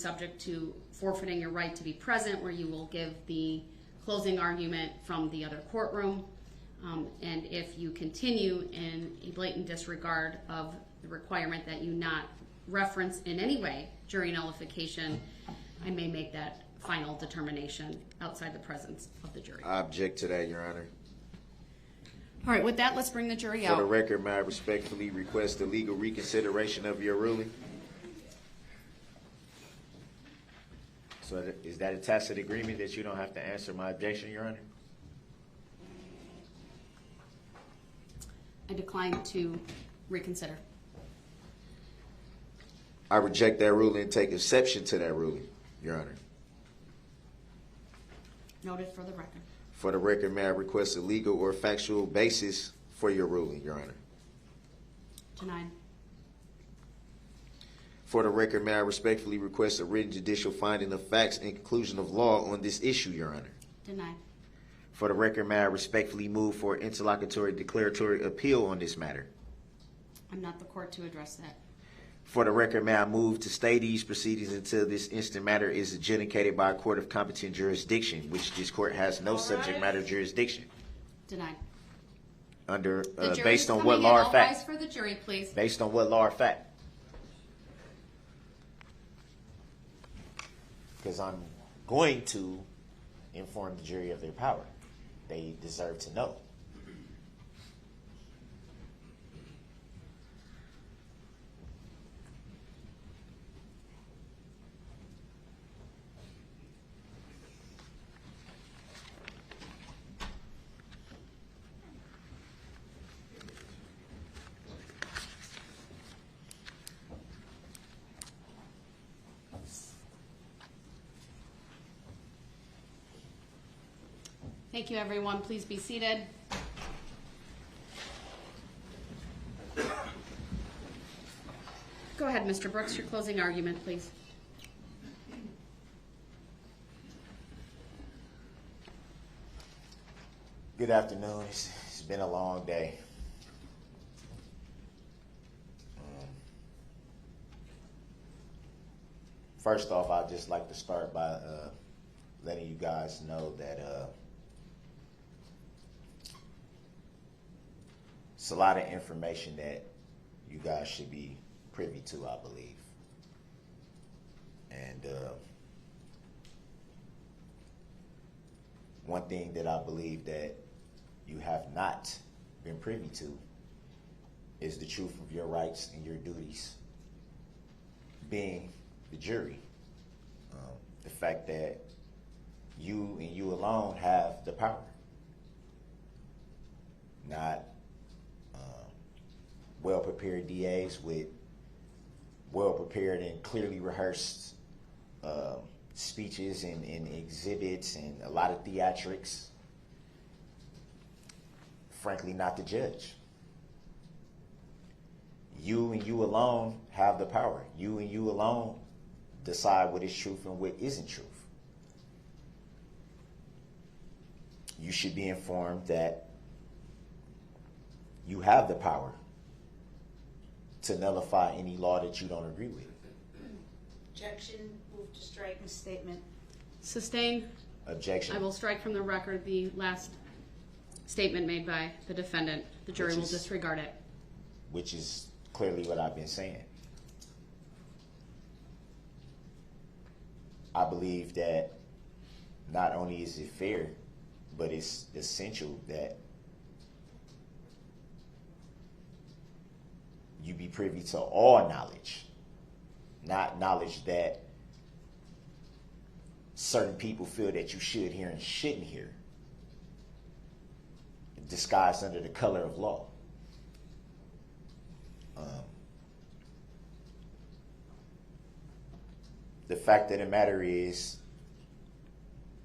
subject to forfeiting your right to be present, where you will give the closing argument from the other courtroom. And if you continue in a blatant disregard of the requirement that you not reference in any way jury nullification, I may make that final determination outside the presence of the jury. I object to that, Your Honor. All right, with that, let's bring the jury out. For the record, may I respectfully request a legal reconsideration of your ruling? So is that a tacit agreement that you don't have to answer my objection, Your Honor? I decline to reconsider. I reject that ruling and take exception to that ruling, Your Honor. Noted for the record. For the record, may I request a legal or factual basis for your ruling, Your Honor? Denied. For the record, may I respectfully request a written judicial finding of facts and conclusion of law on this issue, Your Honor? Denied. For the record, may I respectfully move for interlocutory declaratory appeal on this matter? I'm not the court to address that. For the record, may I move to stay these proceedings until this instant matter is adjudicated by a court of competent jurisdiction, which this court has no subject matter jurisdiction. Denied. Under The based on what law or all fact? rise for the jury, please. Based on what law or fact? Because I'm going to inform the jury of their power. They deserve to know. Thank you, everyone. Please be seated. Go ahead, Mr. Brooks, your closing argument, please. Good afternoon. It's been a long day. First off, I'd just like to start by letting you guys know that it's a lot of information that you guys should be privy to, I believe. And one thing that I believe that you have not been privy to is the truth of your rights and your duties, being the jury. The fact that you and you alone have the power, not well-prepared DAs with well-prepared and clearly rehearsed speeches and exhibits and a lot of theatrics. Frankly, not the judge. You and you alone have the power. You and you alone decide what is truth and what isn't truth. You should be informed that you have the power to nullify any law that you don't agree with. Objection. Move to strike the statement. Sustained. Objection. I will strike from the record the last statement made by the defendant. The jury will disregard it. Which is clearly what I've been saying. I believe that not only is it fair, but it's essential that you be privy to all knowledge, not knowledge that certain people feel that you should hear and shouldn't hear, disguised under the color of law. The fact of the matter is,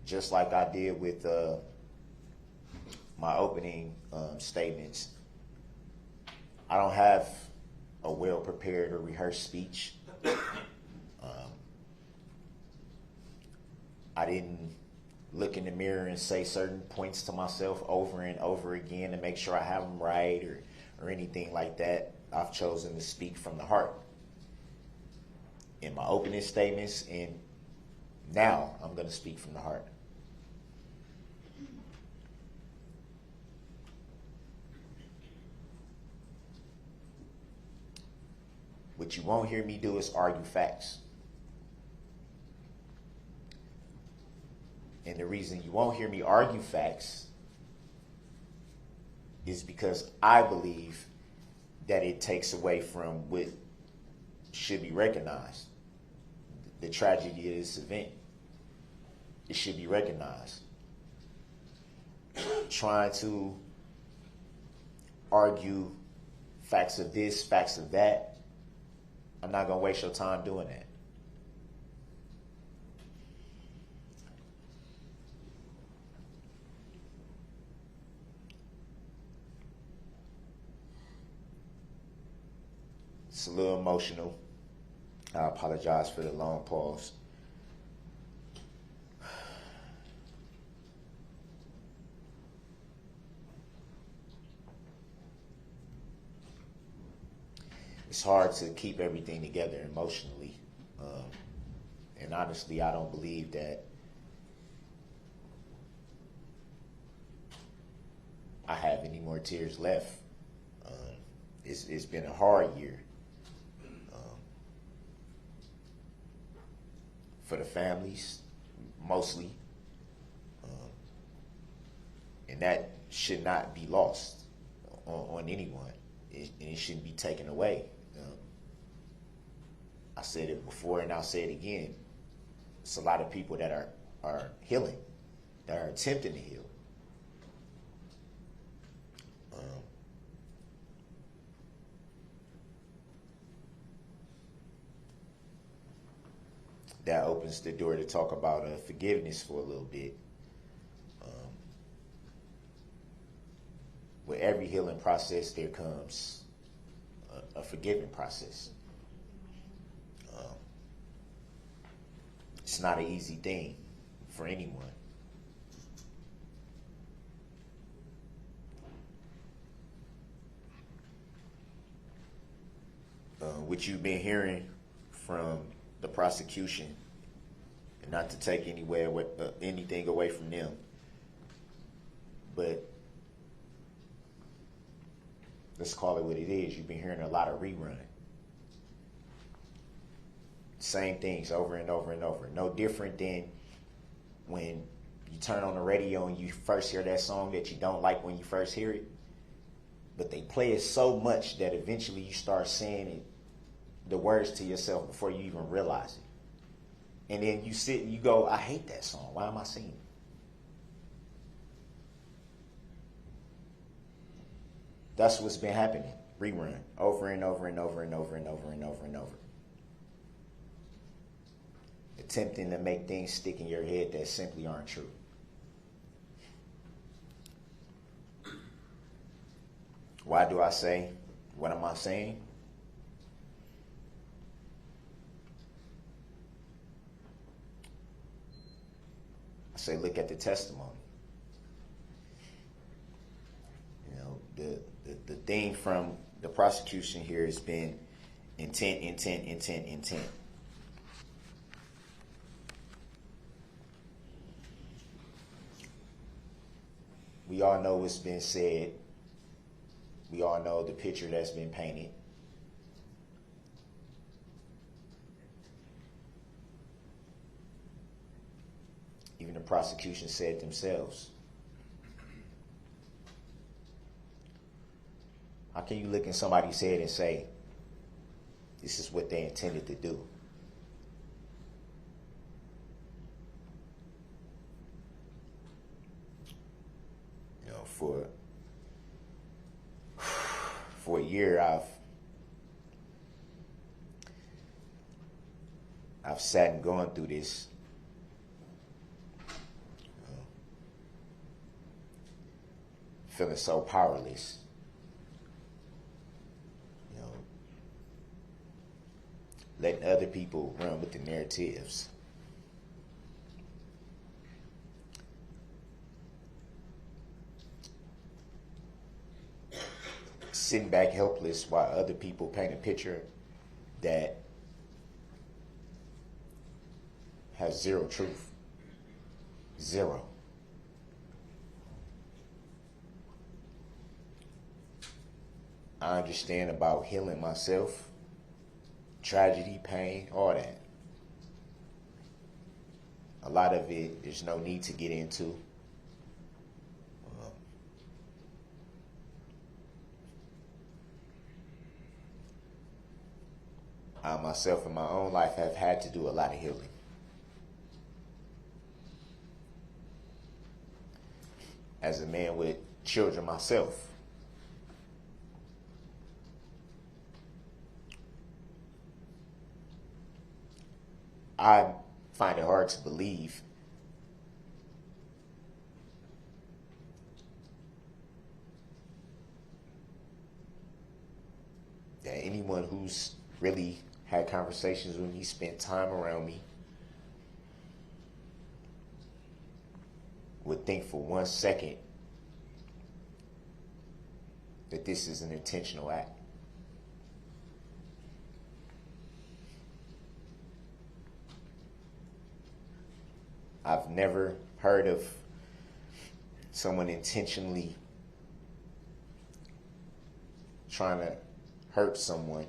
just like I did with my opening statements, I don't have a well-prepared or rehearsed speech. I didn't look in the mirror and say certain points to myself over and over again to make sure I have them right or anything like that. I've chosen to speak from the heart. in my opening statements, and now I'm going to speak from the heart. What you won't hear me do is argue facts. And the reason you won't hear me argue facts is because I believe that it takes away from what should be recognized. The tragedy of this event. It should be recognized. Trying to argue facts of this, facts of that, I'm not going to waste your time doing that. It's a little emotional. I apologize for the long pause. It's hard to keep everything together emotionally. And honestly, I don't believe that I have any more tears left. It's been a hard year. For the families, mostly. And that should not be lost on anyone. It shouldn't be taken away. I said it before and I'll say it again. It's a lot of people that are healing, that are attempting to heal. That opens the door to talk about forgiveness for a little bit. With every healing process, there comes a forgiving process. It's not an easy thing for anyone. What you've been hearing from the prosecution, and not to take anything away from them, but let's call it what it is. You've been hearing a lot of rerun. Same things over and over and over. No different than when you turn on the radio and you first hear that song that you don't like when you first hear it, but they play it so much that eventually you start saying it, the words to yourself before you even realize it. And then you sit and you go, I hate that song. Why am I singing it? That's what's been happening. Rerun. Over and over and over and over and over and over and over. Attempting to make things stick in your head that simply aren't true. Why do I say, what am I saying? I say, look at the testimony. You know, the thing from the prosecution here has been intent, intent, intent, intent. We all know what's been said. We all know the picture that's been painted. Even the prosecution said themselves. How can you look in somebody's head and say, this is what they intended to do? You know, for a year, I've sat and gone through this. Feeling so powerless. You know, letting other people run with the narratives. Sitting back helpless while other people paint a picture that has zero truth. Zero. I understand about healing myself, tragedy, pain, all that. A lot of it, there's no need to get into. I myself in my own life have had to do a lot of healing. As a man with children myself, I find it hard to believe that anyone who's really had conversations with me, spent time around me, would think for 1 second that this is an intentional act. I've never heard of someone intentionally trying to hurt someone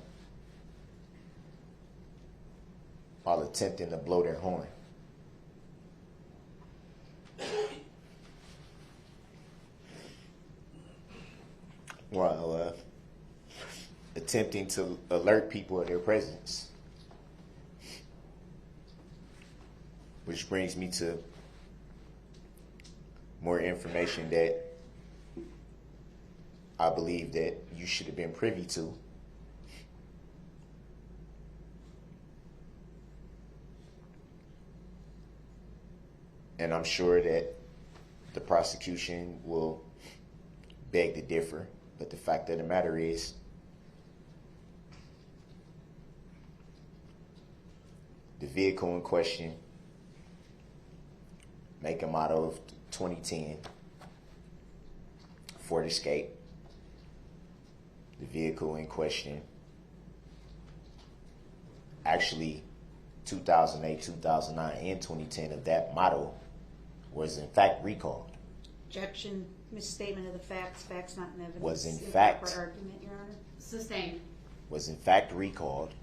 while attempting to blow their horn. While attempting to alert people of their presence. Which brings me to more information that I believe that you should have been privy to. And I'm sure that the prosecution will beg to differ. But the fact of the matter is, the vehicle in question, make and model of 2010, Ford Escape. The vehicle in question, actually 2008, 2009, and 2010 of that model was in fact recalled. Objection, misstatement of the facts, facts not in evidence. Was in fact- Improper argument, Your Honor. Sustained. Was in fact recalled.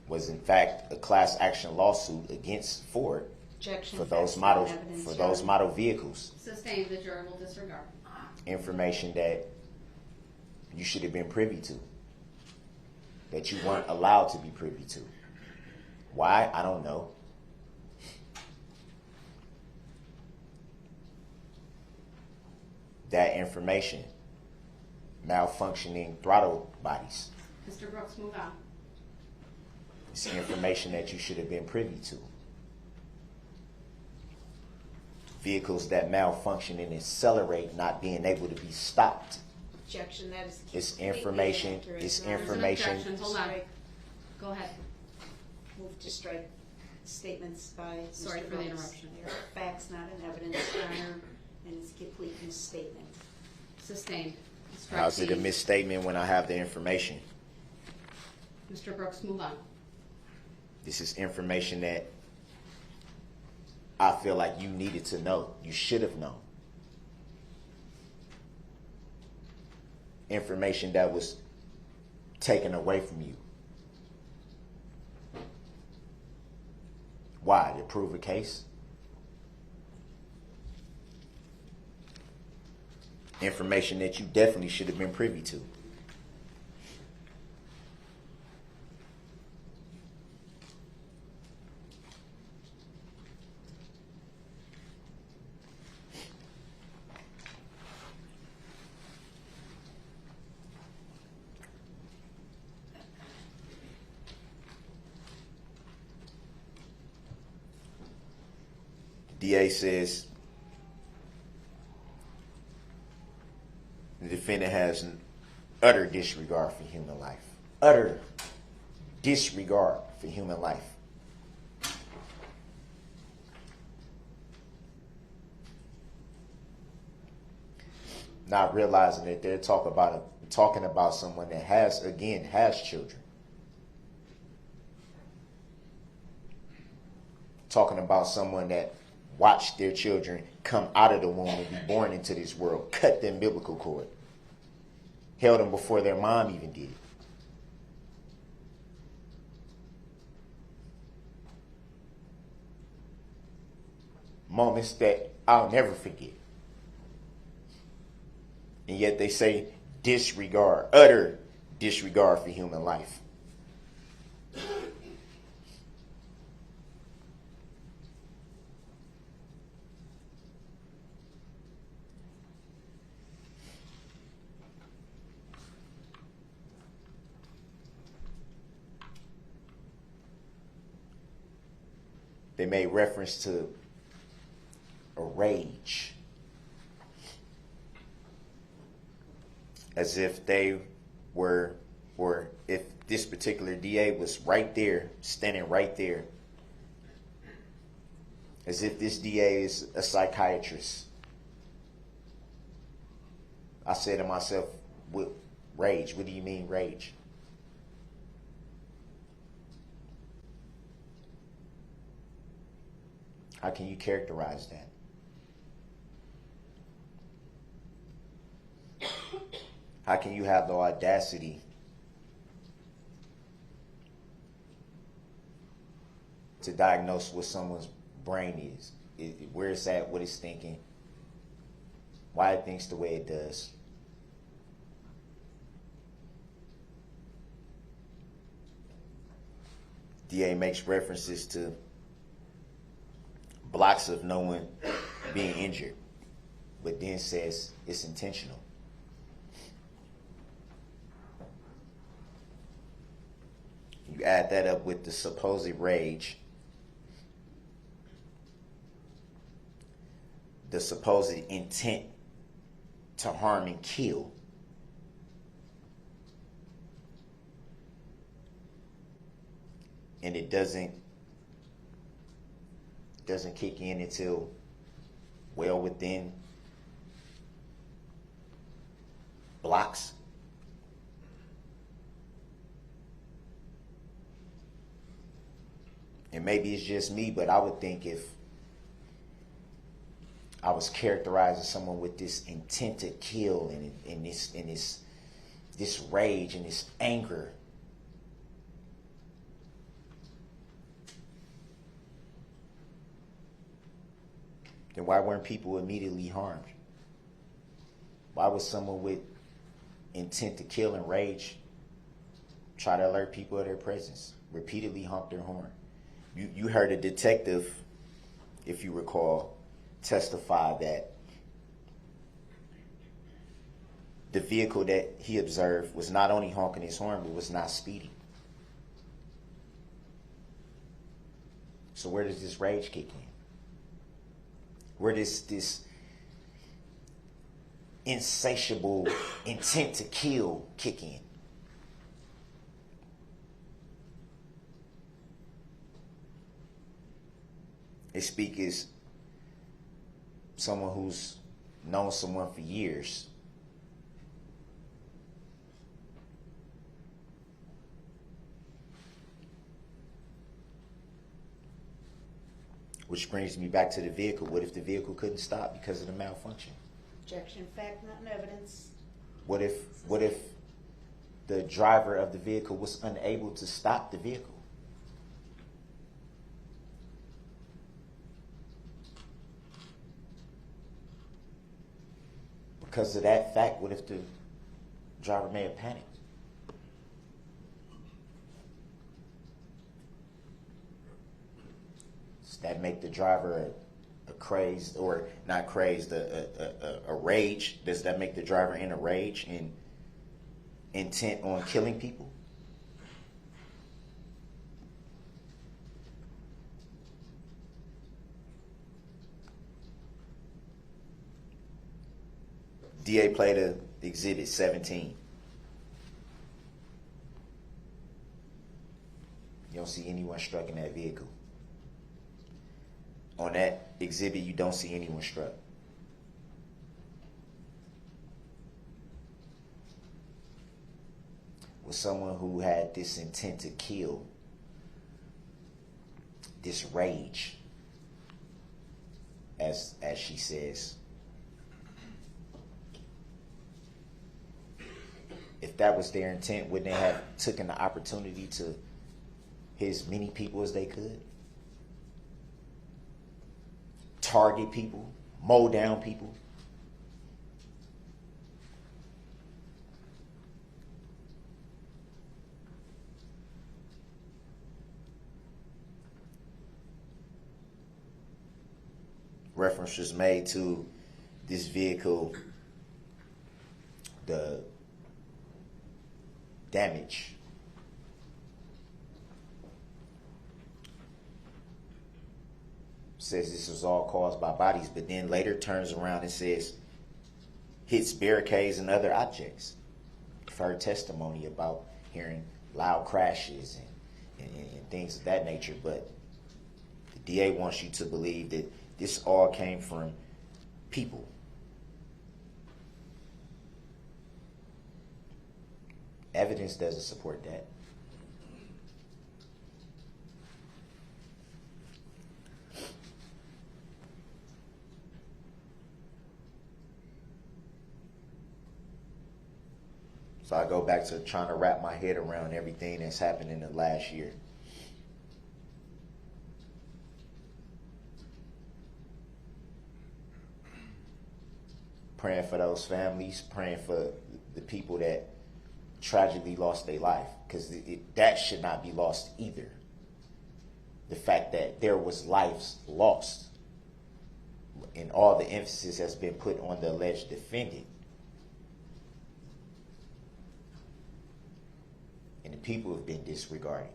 Was in fact a class action lawsuit against Ford Objection, for those facts not in model evidence, for Your those Honor. model vehicles. Sustained. The juror will disregard. Information that you should have been privy to, that you weren't allowed to be privy to. Why? I don't know. That information, malfunctioning throttle bodies, Mr. Brooks, move on. it's information that you should have been privy to. Vehicles that malfunction and accelerate not being able to be stopped. Objection, that is It's completely information, inaccurate, it's Your Honor. information. There's an objection. Hold on. Strike. Go ahead. Move to strike statements by Mr. Sorry for the Brooks. interruption. They are facts not in evidence, Your Honor, and it's a complete misstatement. Sustained. Strike How's it a the- misstatement when I have the information? Mr. Brooks, move on. This is information that I feel like you needed to know. You should have known. Information that was taken away from you. Why? To prove a case? Information that you definitely should have been privy to. DA says the defendant has an utter disregard for human life. Utter disregard for human life. Not realizing that they're talking about someone that has children. talking about someone that watched their children come out of the womb and be born into this world, cut the umbilical cord, held them before their mom even did it. Moments that I'll never forget. And yet they say disregard, utter disregard for human life. They made reference to a rage, as if they were, or if this particular DA was right there, standing right there, as if this DA is a psychiatrist. I said to myself, what rage? What do you mean rage? How can you characterize that? How can you have the audacity to diagnose what someone's brain is? Where it's at, what it's thinking, why it thinks the way it does. DA makes references to blocks of no one being injured, but then says it's intentional. You add that up with the supposed rage, the supposed intent to harm and kill, and it doesn't kick in until well within blocks. And maybe it's just me, but I would think if I was characterizing someone with this intent to kill and this rage and this anger, then why weren't people immediately harmed? Why would someone with intent to kill and rage try to alert people of their presence, repeatedly honk their horn? You heard a detective, if you recall, testify that the vehicle that he observed was not only honking his horn, but was not speeding. So where does this rage kick in? Where does this insatiable intent to kill kick in? They speak as someone who's known someone for years. Which brings me back to the vehicle. What if the vehicle couldn't stop because of the malfunction? Objection, fact, not in evidence. What if the driver of the vehicle was unable to stop the vehicle? Because of that fact, what if the driver may have panicked? Does that make the driver a crazed, or not crazed, a rage? Does that make the driver in a rage and intent on killing people? DA played a exhibit 17. You don't see anyone struck in that vehicle. On that exhibit, you don't see anyone struck. Was someone who had this intent to kill, this rage, as she says. If that was their intent, wouldn't they have taken the opportunity to hit as many people as they could? Target people, mow down people. Reference was made to this vehicle, the damage. Says this was all caused by bodies, but then later turns around and says hits barricades and other objects. I've heard testimony about hearing loud crashes and things of that nature, but the DA wants you to believe that this all came from people. Evidence doesn't support that. So I go back to trying to wrap my head around everything that's happened in the last year. Praying for those families, praying for the people that tragically lost their life, because that should not be lost either. The fact that there was lives lost, and all the emphasis has been put on the alleged defendant, and the people have been disregarded.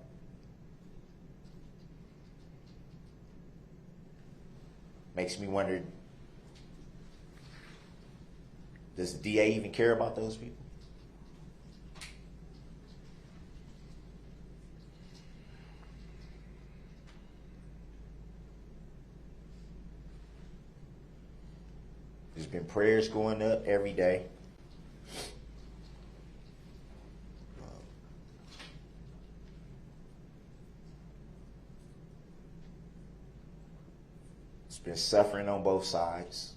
Makes me wonder, does the DA even care about those people? There's been prayers going up every day. It's been suffering on both sides.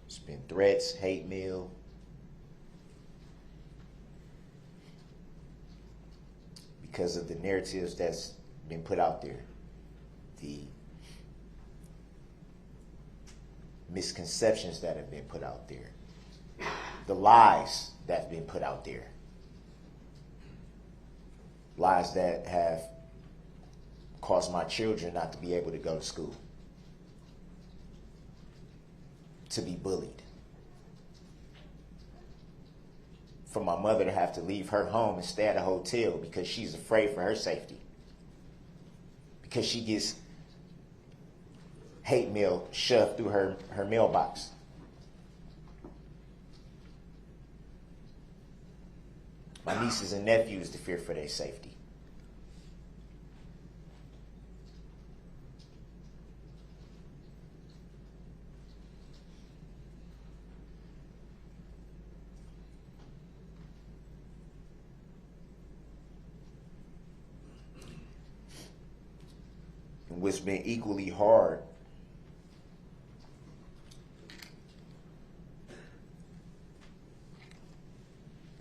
It's been threats, hate mail. Because of the narratives that's been put out there. The misconceptions that have been put out there. The lies that have been put out there. Lies that have caused my children not to be able to go to school. To be bullied. For my mother to have to leave her home and stay at a hotel because she's afraid for her safety. Because she gets hate mail shoved through her mailbox. My nieces and nephews to fear for their safety. And what's been equally hard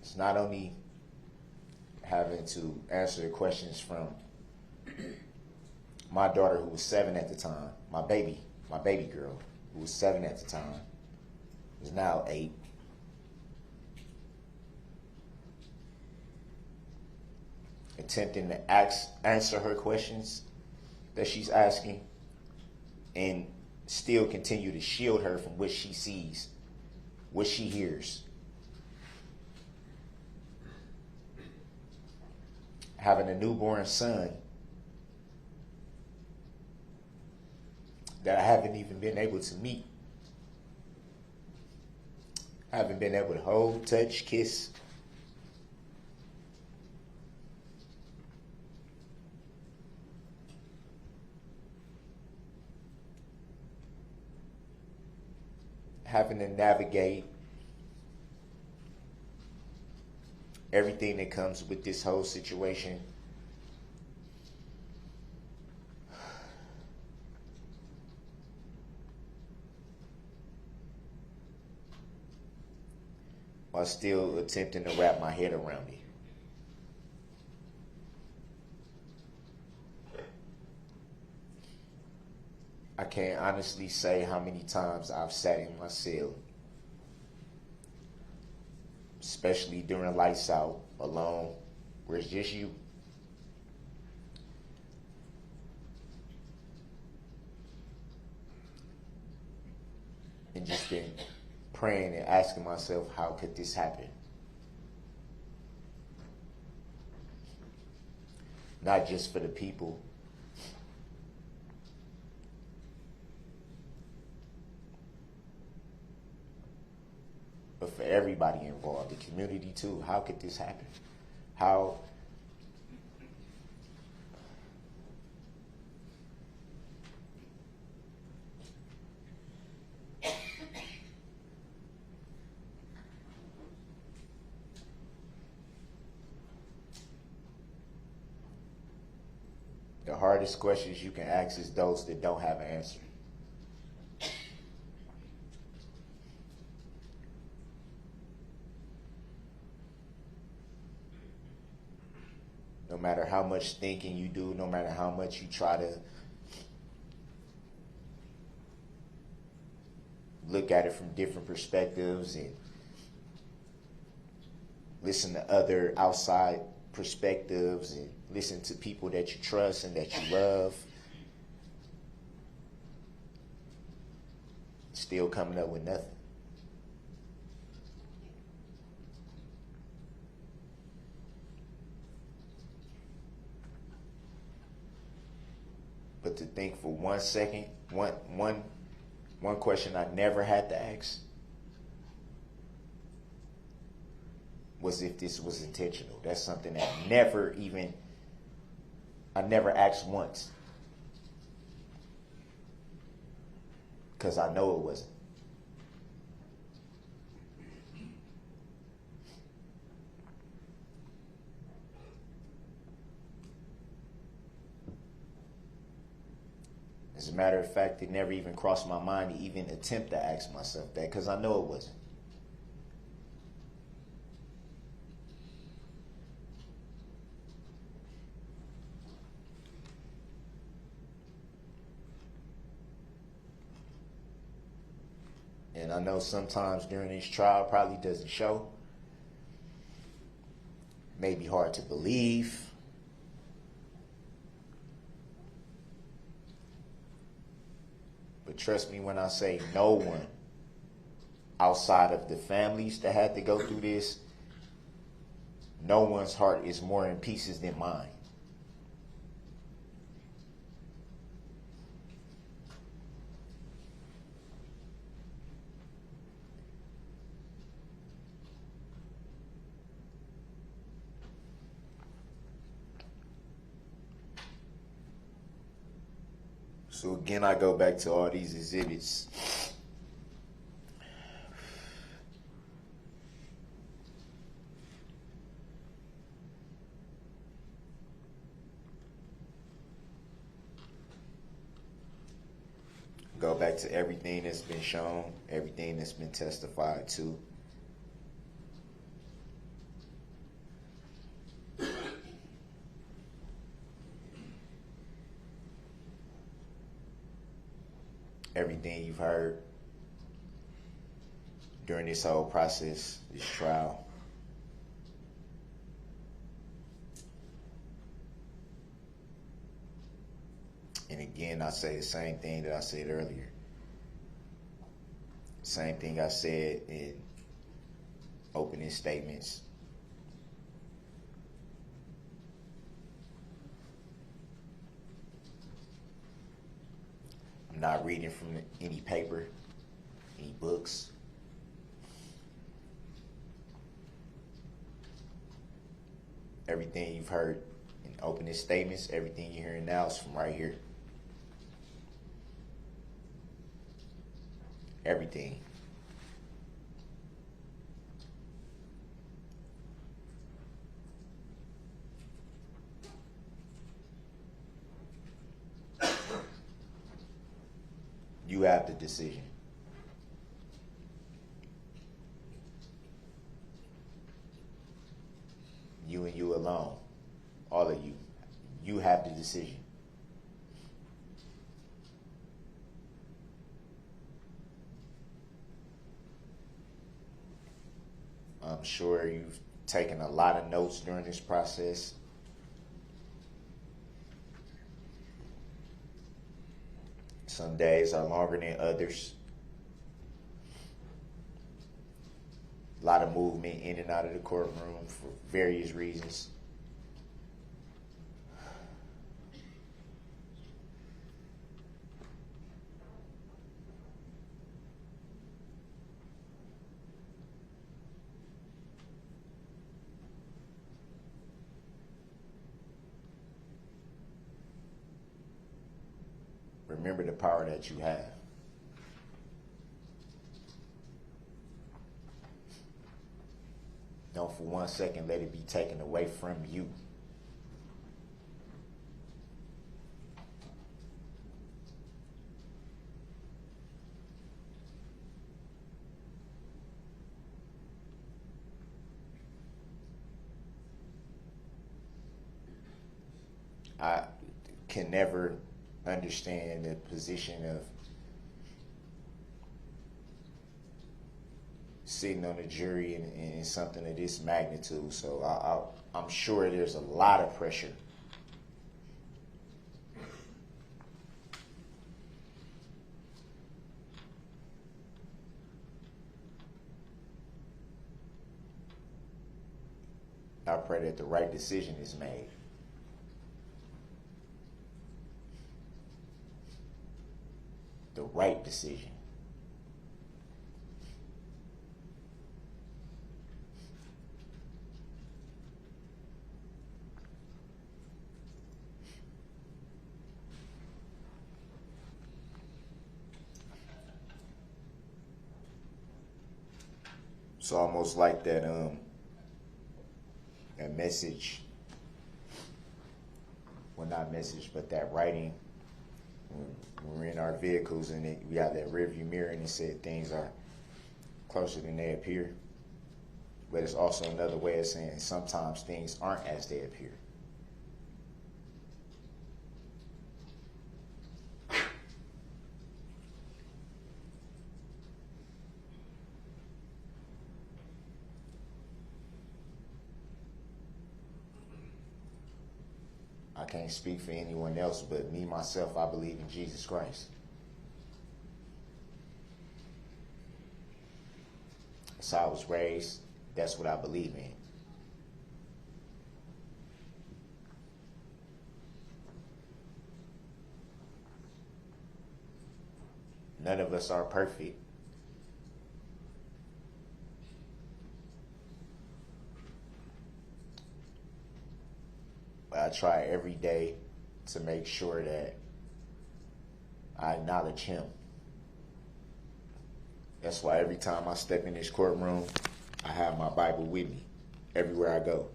is not only having to answer the questions from my daughter, who was 7 at the time, my baby girl, who was 7 at the time, is now 8. Attempting to answer her questions that she's asking, and still continue to shield her from what she sees, what she hears. Having a newborn son that I haven't even been able to meet. I haven't been able to hold, touch, kiss. Having to navigate everything that comes with this whole situation, while still attempting to wrap my head around it. I can't honestly say how many times I've sat in my cell, especially during lights out, alone, where it's just you. And just been praying and asking myself, how could this happen? Not just for the people, but for everybody involved, the community too. How could this happen? How? The hardest questions you can ask is those that don't have an answer. No matter how much thinking you do, no matter how much you try to look at it from different perspectives and listen to other outside perspectives and listen to people that you trust and that you love, still coming up with nothing. But to think for 1 second, one question I never had to ask was if this was intentional. That's something that I never asked once. Because I know it wasn't. As a matter of fact, it never even crossed my mind to even attempt to ask myself that, because I know it wasn't. And I know sometimes during this trial probably doesn't show. Maybe hard to believe. But trust me when I say no one outside of the families that had to go through this, no one's heart is more in pieces than mine. So again, I go back to all these exhibits. Go back to everything that's been shown, everything that's been testified to. Everything you've heard during this whole process, this trial. And again, I say the same thing that I said earlier. Same thing I said in opening statements. I'm not reading from any paper, any books. Everything you've heard in opening statements, everything you're hearing now is from right here. Everything. decision. You and you alone, all of you, you have the decision. I'm sure you've taken a lot of notes during this process. Some days are longer than others. A lot of movement in and out of the courtroom for various reasons. Remember the power that you have. Don't for 1 second let it be taken away from you. I can never understand the position of sitting on a jury in something of this magnitude. So I'm sure there's a lot of pressure. I pray that the right decision is made. The right decision. It's almost like that message, well, not message, but that writing when we're in our vehicles and we got that rearview mirror and it said things are closer than they appear. But it's also another way of saying sometimes things aren't as they appear. I can't speak for anyone else, but me, myself, I believe in Jesus Christ. That's how I was raised. That's what I believe in. None of us are perfect. But I try every day to make sure that I acknowledge him. That's why every time I step in this courtroom, I have my Bible with me everywhere I go.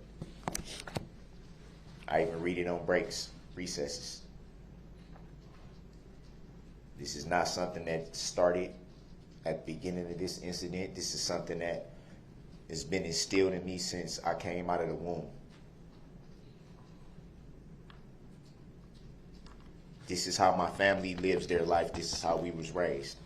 I even read it on breaks, recesses. This is not something that started at the beginning of this incident. This is something that has been instilled in me since I came out of the womb. This is how my family lives their life. This is how we was raised.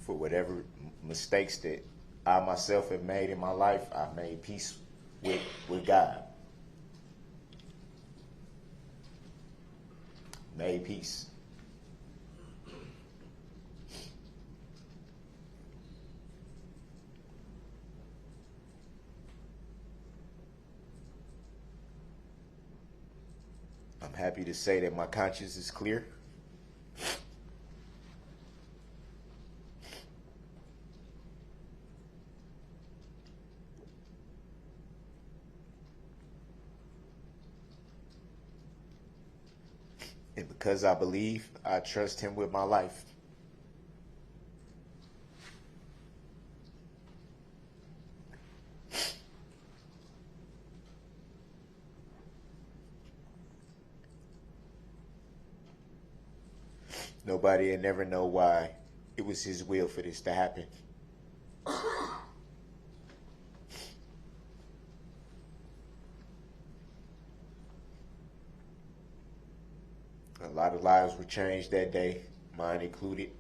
For whatever mistakes that I myself have made in my life, I've made peace with God. Made peace. I'm happy to say that my conscience is clear. because I believe I trust him with my life. Nobody will never know why it was his will for this to happen. A lot of lives were changed that day, mine included.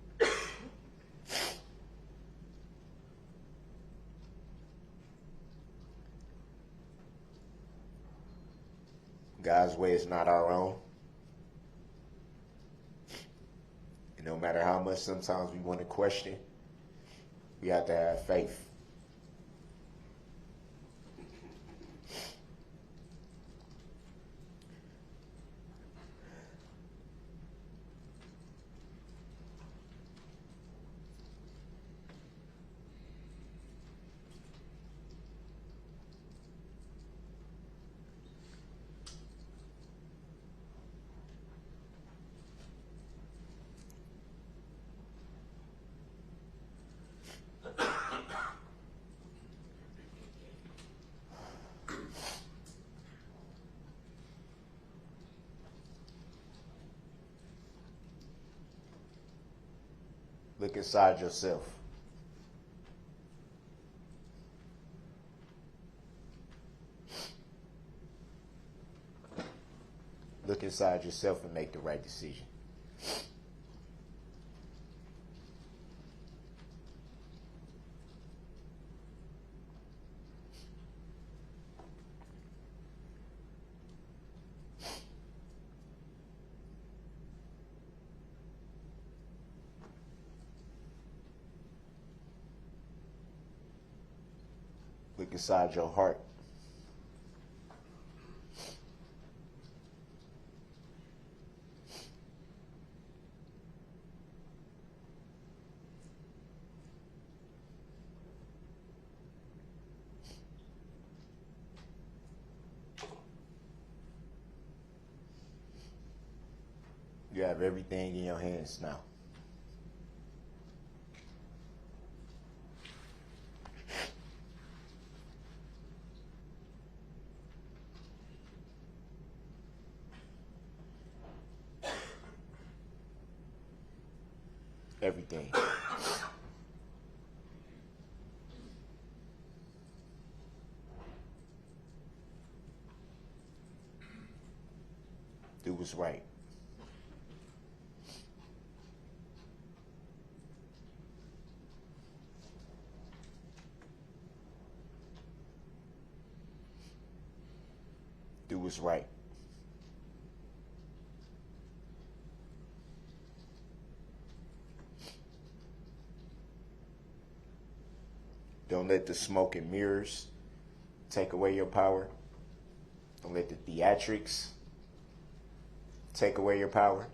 God's way is not our own. And no matter how much sometimes we want to question, we have to have faith. Look inside yourself. Look inside yourself and make the right decision. Look inside your heart. You have everything in your hands now. Everything. Do what's right. Do what's right. Don't let the smoke and mirrors take away your power. Don't let the theatrics take away your power.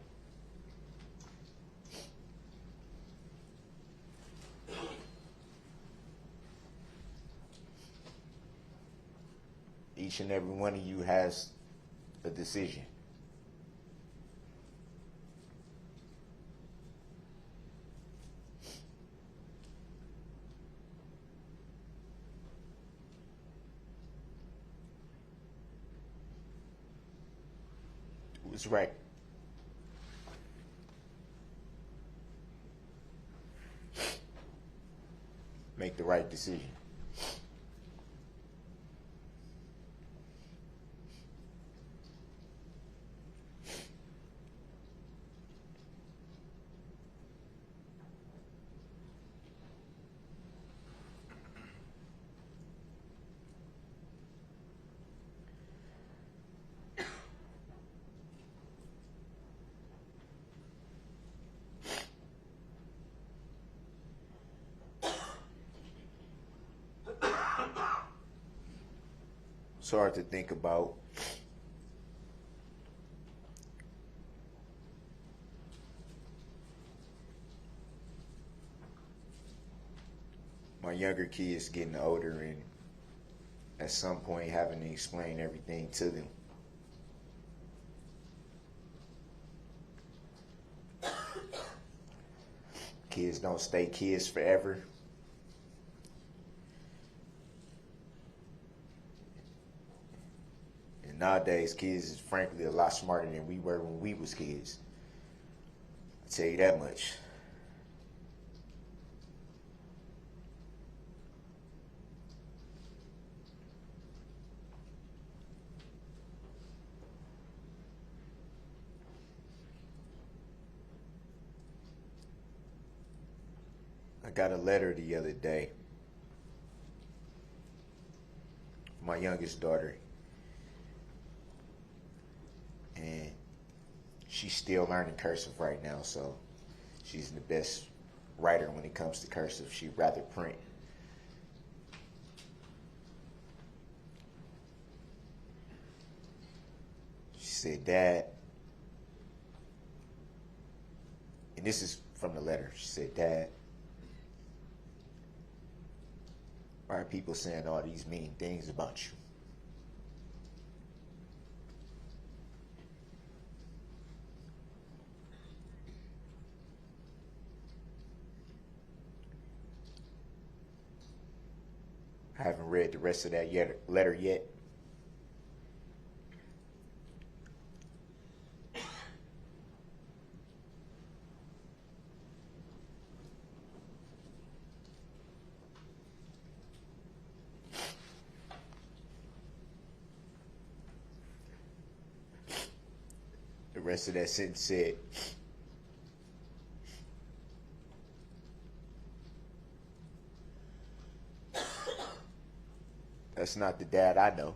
Each and every one of you has a decision. What's right? Make the right decision. It's hard to think about my younger kids getting older and at some point having to explain everything to them. Kids don't stay kids forever. And nowadays, kids is frankly a lot smarter than we were when we was kids. I'll tell you that much. I got a letter the other day from my youngest daughter, and she's still learning cursive right now, so she's the best writer when it comes to cursive. She'd rather print. She said, "Dad," and this is from the letter, she said, "Dad, why are people saying all these mean things about you?" I haven't read the rest of that letter yet. The rest of that sentence said, "That's not the dad I know."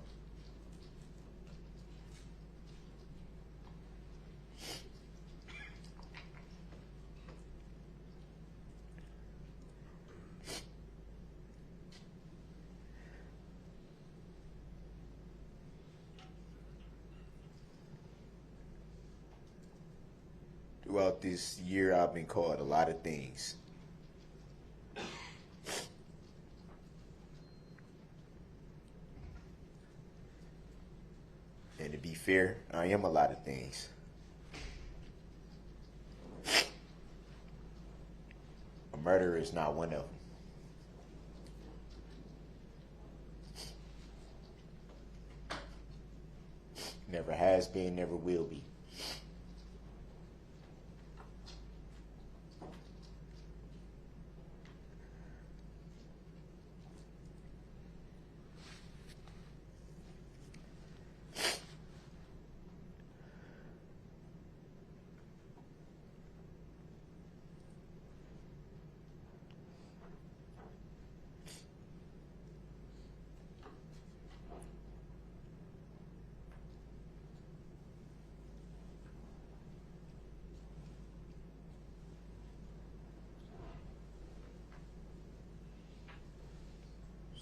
Throughout this year, I've been called a lot of things. And to be fair, I am a lot of things. A murderer is not one of them. Never has been, never will be.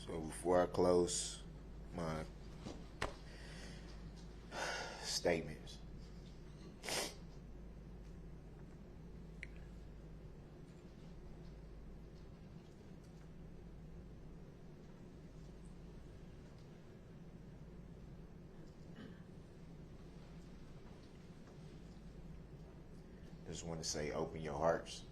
So before I close my statements, just want to say, open your hearts.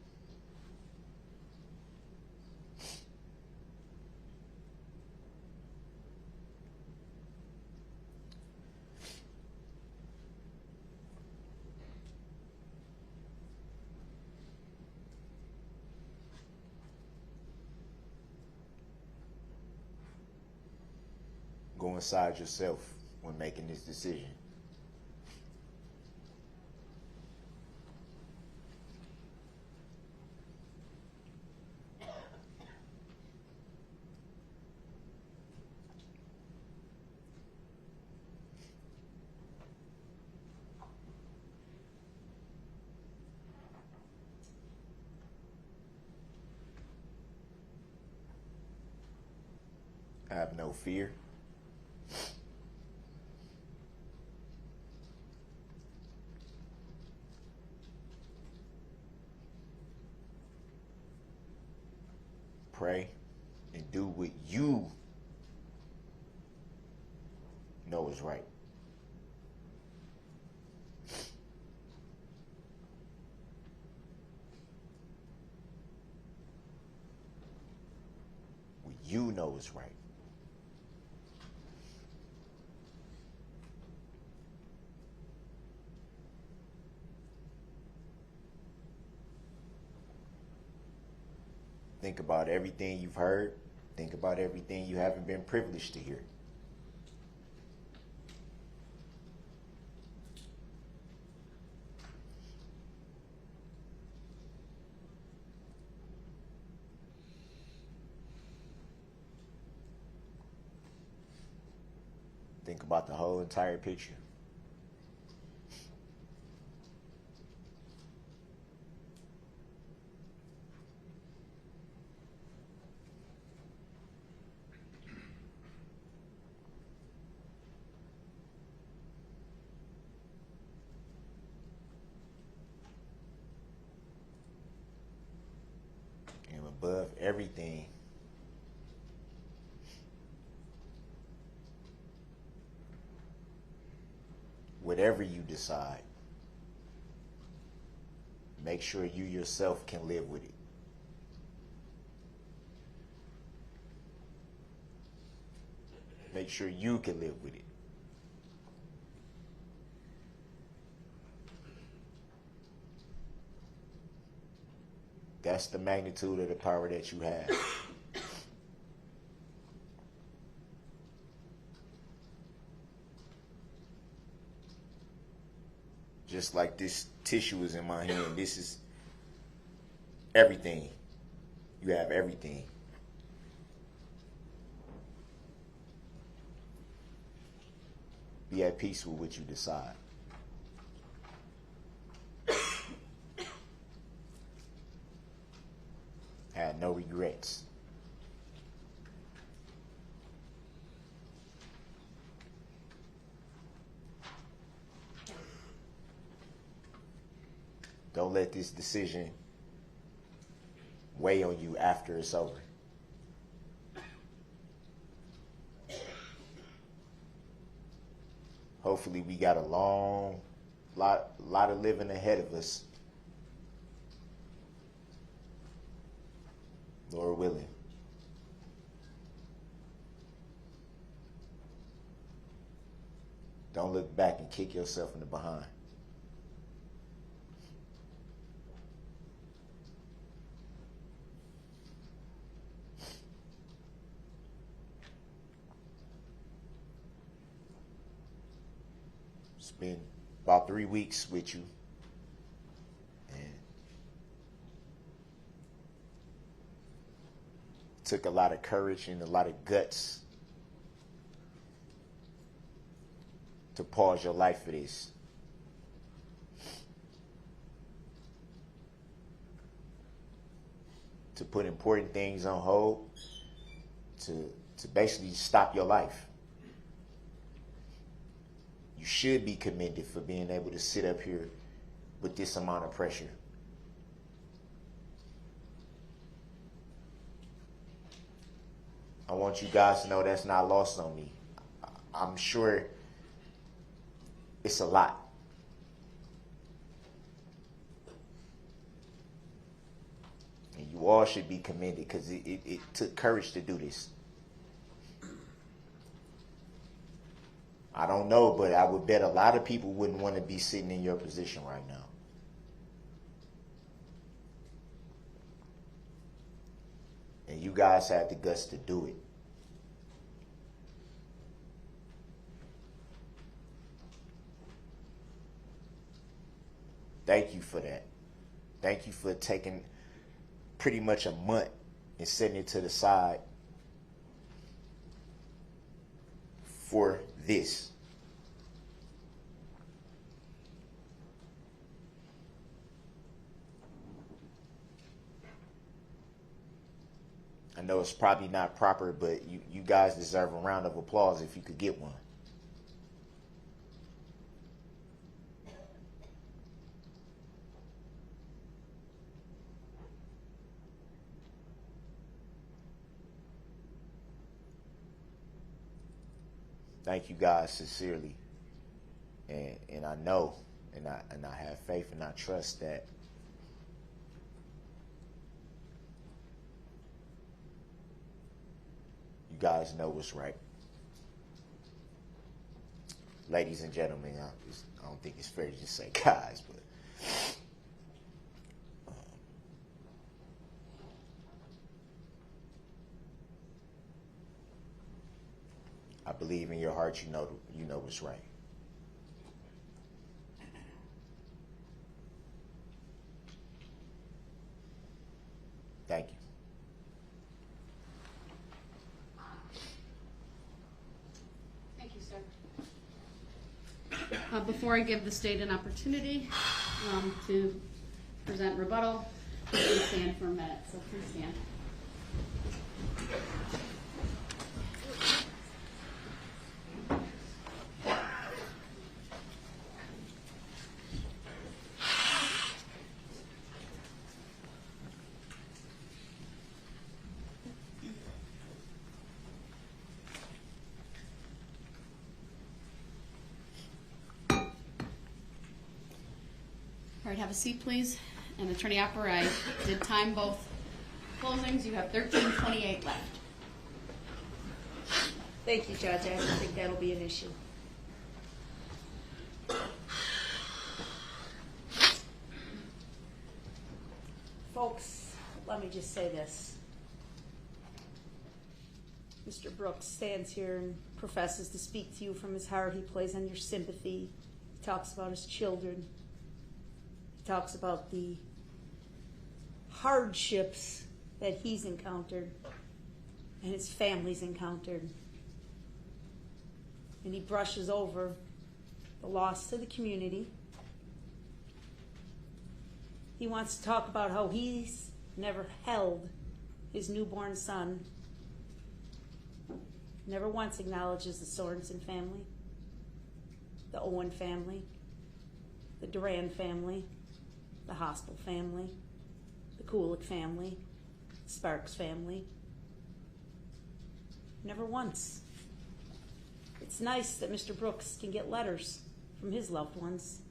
Go inside yourself when making this decision. Have no fear. Pray and do what you know is right. you know is right. Think about everything you've heard. Think about everything you haven't been privileged to hear. Think about the whole entire picture. And above everything, whatever you decide, make sure you yourself can live with it. Make sure you can live with it. That's the magnitude of the power that you have. Just like this tissue is in my hand, this is everything. You have everything. Be at peace with what you decide. Have no regrets. Don't let this decision weigh on you after it's over. Hopefully we got a lot of living ahead of us. Lord willing. Don't look back and kick yourself in the behind. It's been about 3 weeks with you. And it took a lot of courage and a lot of guts to pause your life for this. To put important things on hold. To basically stop your life. You should be commended for being able to sit up here with this amount of pressure. I want you guys to know that's not lost on me. I'm sure it's a lot. And you all should be commended because it took courage to do this. I don't know, but I would bet a lot of people wouldn't want to be sitting in your position right now. And you guys had the guts to do it. Thank you for that. Thank you for taking pretty much a month and setting it to the side for this. I know it's probably not proper, but you guys deserve a round of applause if you could get one. Thank you guys sincerely. And I know and I have faith and I trust that guys know what's right. Ladies and gentlemen, I don't think it's fair to just say guys, but I believe in your heart you know what's right. Thank you. Thank you, sir. Before I give the state an opportunity to present rebuttal, please stand for a minute. So please stand. All right, have a seat, please. And Attorney Opper, I did time both closings. You have 13:28 left. Thank you, Judge. I don't think that'll be an issue. Folks, let me just say this. Mr. Brooks stands here and professes to speak to you from his heart. He plays on your sympathy. He talks about his children. He talks about the hardships that he's encountered and his family's encountered. And he brushes over the loss to the community. He wants to talk about how he's never held his newborn son. Never once acknowledges the Sorensen family, the Owen family, the Duran family, the Hospital family, the Kulik family, the Sparks family. Never once. It's nice that Mr. Brooks can get letters from his loved ones.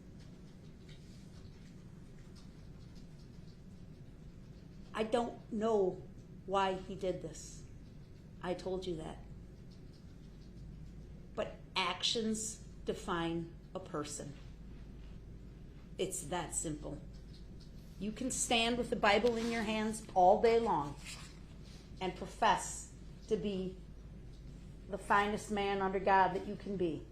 I don't know why he did this. I told you that. But actions define a person. It's that simple. You can stand with the Bible in your hands all day long and profess to be the finest man under God that you can be.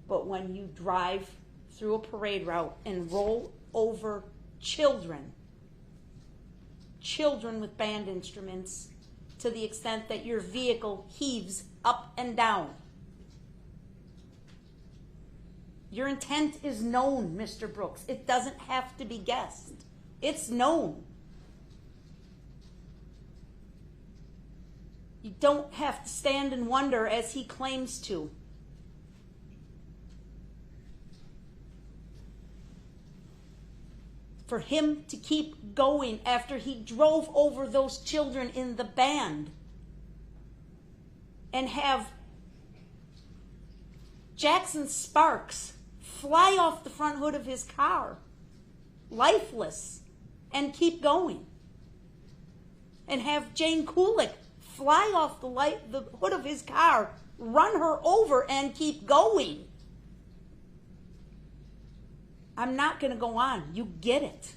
But when you drive through a parade route and roll over children with band instruments to the extent that your vehicle heaves up and down, your intent is known, Mr. Brooks. It doesn't have to be guessed. It's known. You don't have to stand and wonder as he claims to. For him to keep going after he drove over those children in the band and have Jackson Sparks fly off the front hood of his car, lifeless, and keep going. And have Jane Kulik fly off the hood of his car, run her over, and keep going. I'm not going to go on. You get it.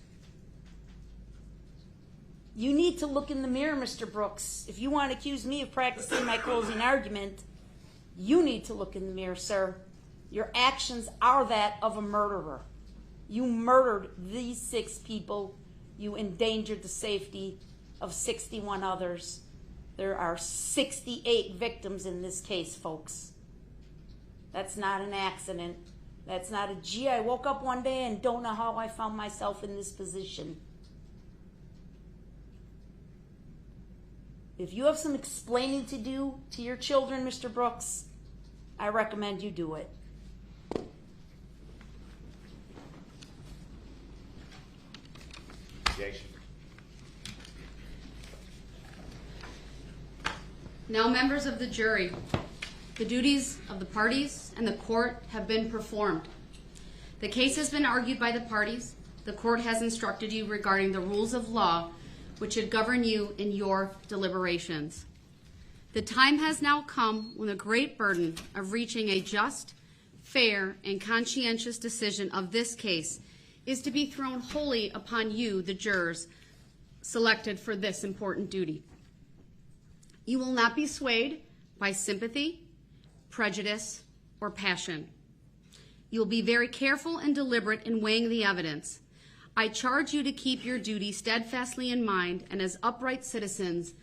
You need to look in the mirror, Mr. Brooks. If you want to accuse me of practicing my closing argument, you need to look in the mirror, sir. Your actions are that of a murderer. You murdered these 6 people. You endangered the safety of 61 others. There are 68 victims in this case, folks. That's not an accident. That's not a, gee, I woke up one day and don't know how I found myself in this position. If you have some explaining to do to your children, Mr. Brooks, I recommend you do it. Objection. Now, members of the jury, the duties of the parties and the court have been performed. The case has been argued by the parties. The court has instructed you regarding the rules of law which should govern you in your deliberations. The time has now come when the great burden of reaching a just, fair, and conscientious decision of this case is to be thrown wholly upon you, the jurors, selected for this important duty. You will not be swayed by sympathy, prejudice, or passion. You will be very careful and deliberate in weighing the evidence. I charge you to keep your duty steadfastly in mind, and as upright citizens,